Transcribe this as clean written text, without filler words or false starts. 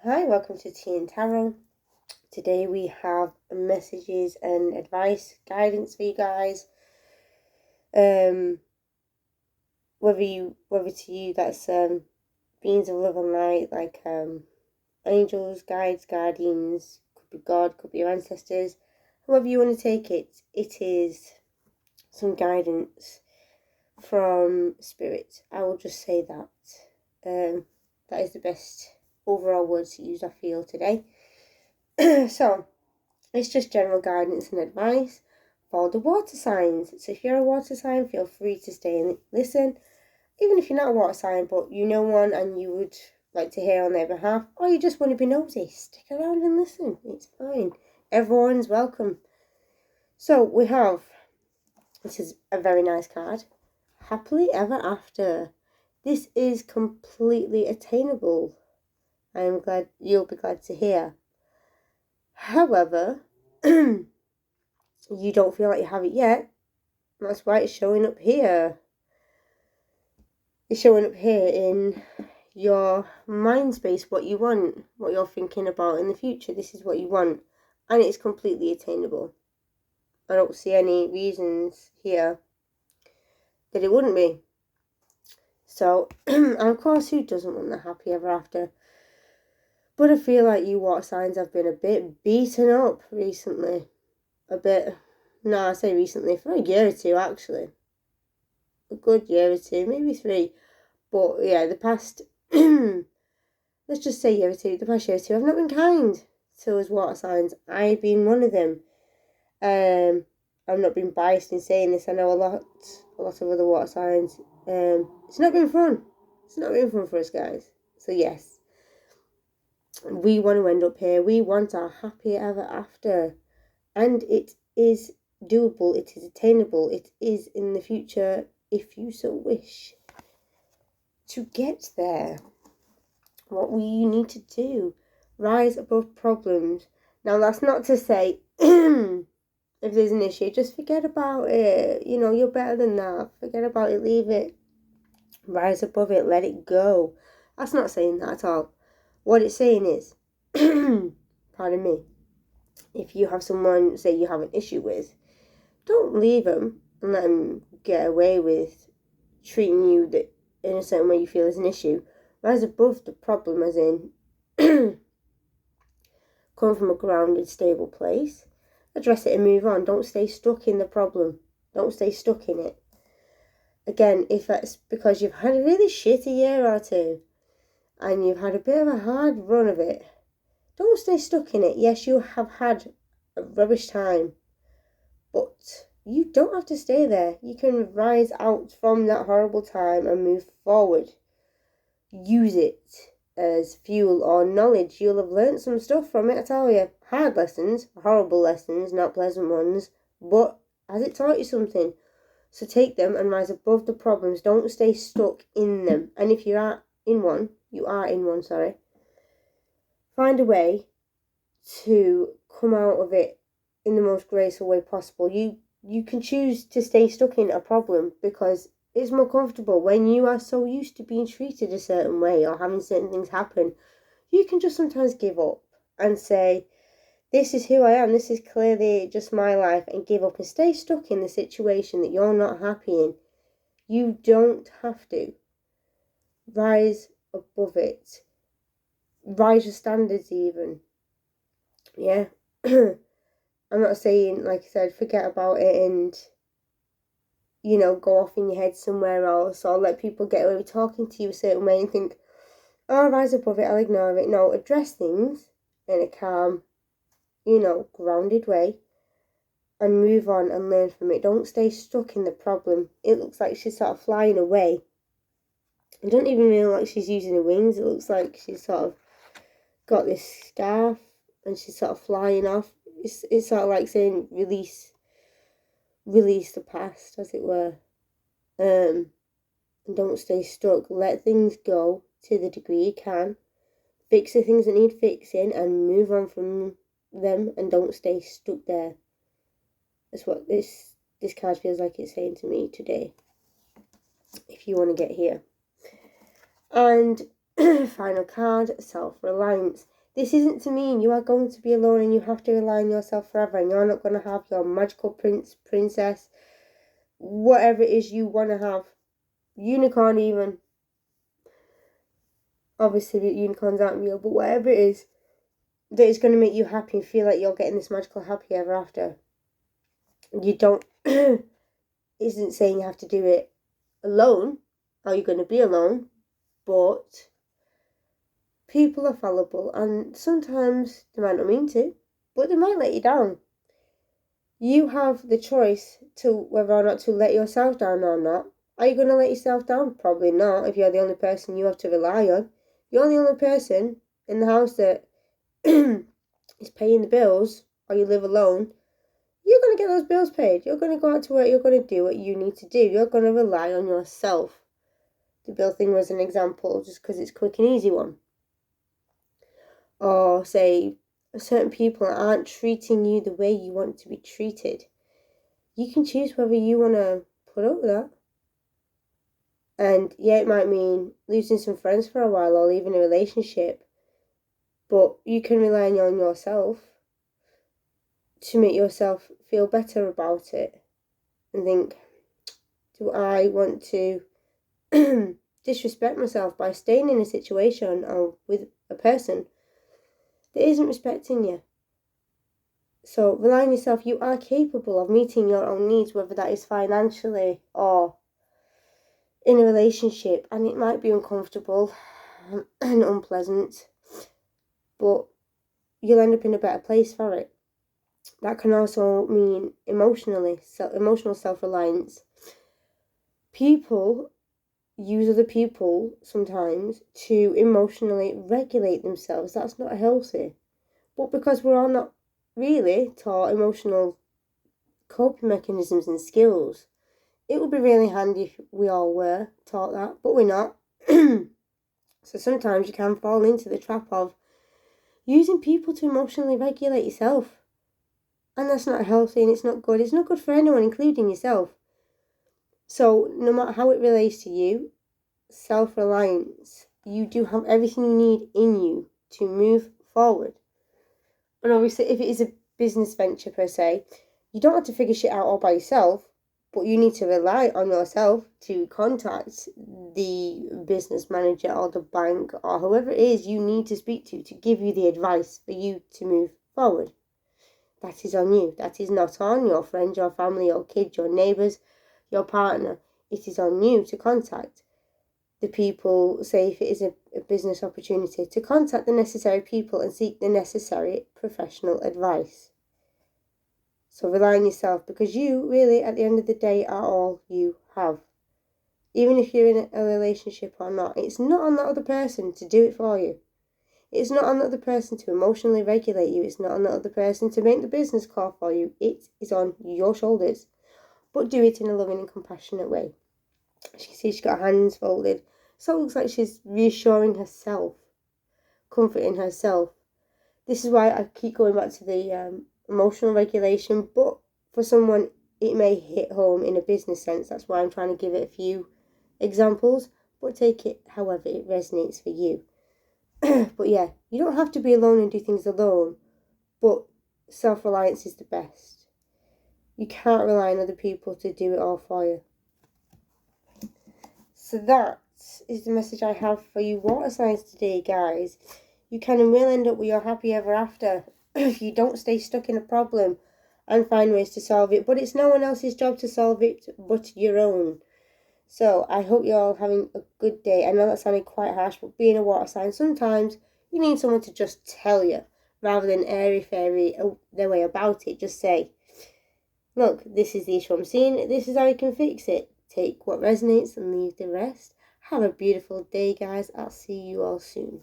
Hi, welcome to Tea and Tarot. Today we have messages and advice, guidance for you guys. Whether to you that's beings of love and light, like angels, guides, guardians, could be God, could be your ancestors. However you want to take it, it is some guidance from spirit. I will just say that. That is the best overall words to use, I feel, today. So, it's just general guidance and advice for the water signs. So if you're a water sign, feel free to stay and listen. Even if you're not a water sign, but you know one and you would like to hear on their behalf, or you just want to be nosy, stick around and listen. It's fine. Everyone's welcome. So this is a very nice card. Happily ever after. This is completely attainable. I am glad you'll be glad to hear. However, you don't feel like you have it yet. That's why it's showing up here. It's showing up here in your mind space, what you want, what you're thinking about in the future. This is what you want. And it's completely attainable. I don't see any reasons here that it wouldn't be. So, and of course, who doesn't want the happy ever after? But I feel like you water signs have been a bit beaten up recently. I say recently, for a year or two actually. A good year or two, maybe 3. But yeah, the past, let's just say the past year or 2, I've not been kind to us water signs. I've been one of them. I'm not being biased in saying this. I know a lot of other water signs. It's not been fun. It's not been fun for us guys. So yes, we want to end up here. We want our happy ever after, and it is doable. It is attainable. It is in the future if you so wish. To get there, what will you need to do? Rise above problems. Now, that's not to say if there's an issue, just forget about it. You know, you're better than that. Forget about it, leave it. Rise above it, let it go. That's not saying that at all. What it's saying is, pardon me, if you have someone, say you have an issue with, don't leave them and let them get away with treating you that in a certain way you feel is an issue. Rise above the problem, as in come from a grounded, stable place, address it and move on. Don't stay stuck in the problem. Don't stay stuck in it. Again, if that's because you've had a really shitty year or 2 and you've had a bit of a hard run of it, don't stay stuck in it. Yes, you have had a rubbish time, but you don't have to stay there. You can rise out from that horrible time and move forward. Use it as fuel or knowledge. You'll have learnt some stuff from it, I tell you. Hard lessons, horrible lessons, not pleasant ones, but has it taught you something? So take them and rise above the problems. Don't stay stuck in them. And if you are in one, find a way to come out of it in the most graceful way possible. You can choose to stay stuck in a problem because it's more comfortable when you are so used to being treated a certain way or having certain things happen. You can just sometimes give up and say, this is who I am, this is clearly just my life, and give up and stay stuck in the situation that you're not happy in. You don't have to. Rise above it. Rise your standards even. Yeah. I'm not saying, like I said, forget about it and, go off in your head somewhere else or let people get away with talking to you a certain way and think, oh, I'll rise above it, I'll ignore it. No, address things in a calm, grounded way and move on and learn from it. Don't stay stuck in the problem. It looks like she's sort of flying away. It doesn't even feel like she's using her wings. It looks like she's sort of got this scarf and she's sort of flying off. It's sort of like saying release the past, as it were. And don't stay stuck. Let things go to the degree you can. Fix the things that need fixing and move on from them and don't stay stuck there. That's what this card feels like it's saying to me today. If you want to get here. And Final card, self-reliance. This isn't to mean you are going to be alone and you have to rely on yourself forever and you're not going to have your magical prince, princess, whatever it is you want to have. Unicorn even. Obviously, the unicorns aren't real, but whatever it is that is going to make you happy and feel like you're getting this magical happy ever after. You don't, isn't saying you have to do it alone, or you're going to be alone, but people are fallible and sometimes they might not mean to, but they might let you down. You have the choice to whether or not to let yourself down or not. Are you going to let yourself down? Probably not, if you're the only person you have to rely on. You're the only person in the house that is paying the bills, or you live alone. You're going to get those bills paid. You're going to go out to work. You're going to do what you need to do. You're going to rely on yourself. The bill thing was an example just because it's a quick and easy one. Or say certain people aren't treating you the way you want to be treated. You can choose whether you want to put up with that. And yeah, it might mean losing some friends for a while or leaving a relationship. But you can rely on yourself to make yourself feel better about it. And think, do I want to disrespect myself by staying in a situation or with a person that isn't respecting you? So rely on yourself. You are capable of meeting your own needs, whether that is financially or in a relationship, and it might be uncomfortable and unpleasant, but you'll end up in a better place for it. That can also mean emotional self-reliance. People use other people sometimes to emotionally regulate themselves. That's not healthy. But because we're all not really taught emotional coping mechanisms and skills, it would be really handy if we all were taught that, but we're not. So sometimes you can fall into the trap of using people to emotionally regulate yourself. And that's not healthy and it's not good. It's not good for anyone, including yourself. So no matter how it relates to you, self-reliance, you do have everything you need in you to move forward. And obviously, if it is a business venture per se, you don't have to figure shit out all by yourself, but you need to rely on yourself to contact the business manager or the bank or whoever it is you need to speak to give you the advice for you to move forward. That is on you. That is not on your friends, your family, your kids, your neighbours, your partner. It is on you to contact the people, say if it is a business opportunity, to contact the necessary people and seek the necessary professional advice. So rely on yourself, because you really, at the end of the day, are all you have. Even if you're in a relationship or not, it's not on that other person to do it for you. It's not on the other person to emotionally regulate you. It's not on the other person to make the business call for you. It is on your shoulders. But do it in a loving and compassionate way. As you can see, she's got her hands folded. So it looks like she's reassuring herself, comforting herself. This is why I keep going back to the emotional regulation. But for someone, it may hit home in a business sense. That's why I'm trying to give it a few examples. But take it however it resonates for you. But yeah, you don't have to be alone and do things alone, but self-reliance is the best. You can't rely on other people to do it all for you. So that is the message I have for you water signs today, guys. You can and will end up with your happy ever after if you don't stay stuck in a problem and find ways to solve it. But it's no one else's job to solve it but your own. So I hope you're all having a good day. I know that sounded quite harsh, but being a water sign, sometimes you need someone to just tell you rather than airy-fairy their way about it. Just say, look, this is the issue I'm seeing. This is how you can fix it. Take what resonates and leave the rest. Have a beautiful day, guys. I'll see you all soon.